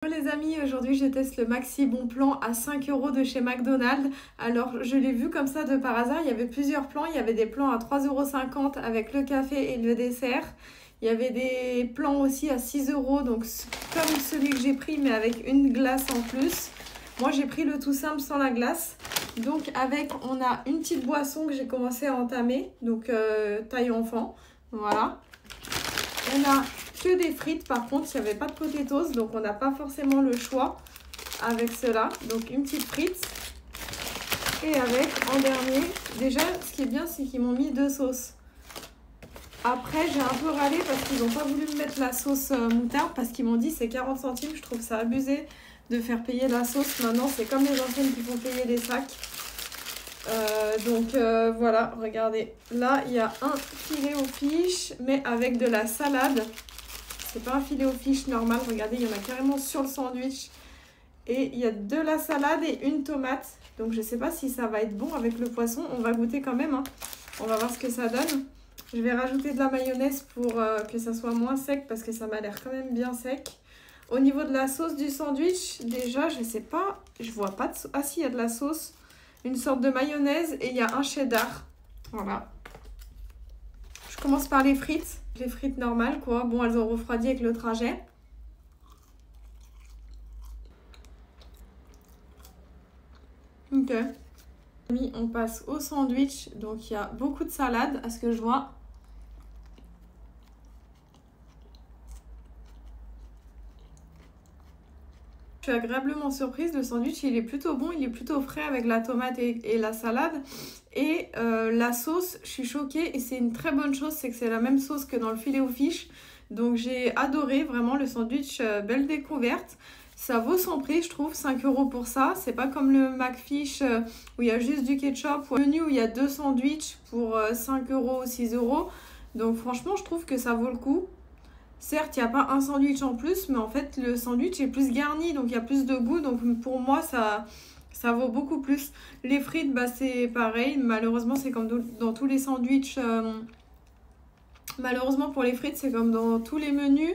Hello les amis, aujourd'hui je teste le Maxi Bon Plan à 5 € de chez McDonald's. Alors je l'ai vu comme ça de par hasard, il y avait plusieurs plans, il y avait des plans à 3,50 € avec le café et le dessert. Il y avait des plans aussi à 6 €, donc comme celui que j'ai pris mais avec une glace en plus. Moi j'ai pris le tout simple sans la glace. Donc avec, on a une petite boisson que j'ai commencé à entamer, donc taille enfant, voilà. On a que des frites, par contre il n'y avait pas de potatoes, donc on n'a pas forcément le choix avec cela. Donc une petite frite. Et avec, en dernier, déjà ce qui est bien c'est qu'ils m'ont mis 2 sauces. Après j'ai un peu râlé parce qu'ils n'ont pas voulu me mettre la sauce moutarde, parce qu'ils m'ont dit c'est 40 centimes, je trouve ça abusé de faire payer la sauce. Maintenant c'est comme les enseignes qui font payer les sacs. Voilà, regardez, là il y a un filet aux fiches mais avec de la salade. C'est pas un filet aux fiches normal, regardez, il y en a carrément sur le sandwich. Et il y a de la salade et une tomate. Donc je sais pas si ça va être bon avec le poisson, on va goûter quand même, hein. On va voir ce que ça donne. Je vais rajouter de la mayonnaise pour que ça soit moins sec, parce que ça m'a l'air quand même bien sec. Au niveau de la sauce du sandwich, déjà je sais pas, je vois pas de sauce. Ah si, il y a de la sauce. Une sorte de mayonnaise et il y a un cheddar. Voilà. Je commence par les frites. Les frites normales quoi. Bon, elles ont refroidi avec le trajet. Ok. On passe au sandwich. Donc il y a beaucoup de salade à ce que je vois. Je suis agréablement surprise, le sandwich il est plutôt bon, il est plutôt frais avec la tomate et la salade. Et la sauce, je suis choquée et c'est une très bonne chose, c'est que c'est la même sauce que dans le filet aux fiches. Donc j'ai adoré vraiment le sandwich, belle découverte. Ça vaut son prix, je trouve, 5 € pour ça. C'est pas comme le McFish où il y a juste du ketchup, ou un menu où il y a 2 sandwichs pour 5 € ou 6 €. Donc franchement, je trouve que ça vaut le coup. Certes, il n'y a pas un sandwich en plus, mais en fait, le sandwich est plus garni, donc il y a plus de goût. Donc pour moi, ça vaut beaucoup plus. Les frites, bah, c'est pareil. Malheureusement, c'est comme dans tous les sandwichs. Malheureusement, pour les frites, c'est comme dans tous les menus.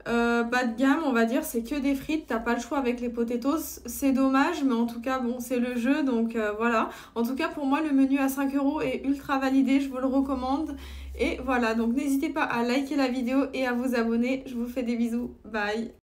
Bas de gamme, on va dire, c'est que des frites. T'as pas le choix avec les potatoes. C'est dommage, mais en tout cas, bon, c'est le jeu. Donc voilà. En tout cas, pour moi, le menu à 5 € est ultra validé. Je vous le recommande. Et voilà, donc n'hésitez pas à liker la vidéo et à vous abonner. Je vous fais des bisous. Bye!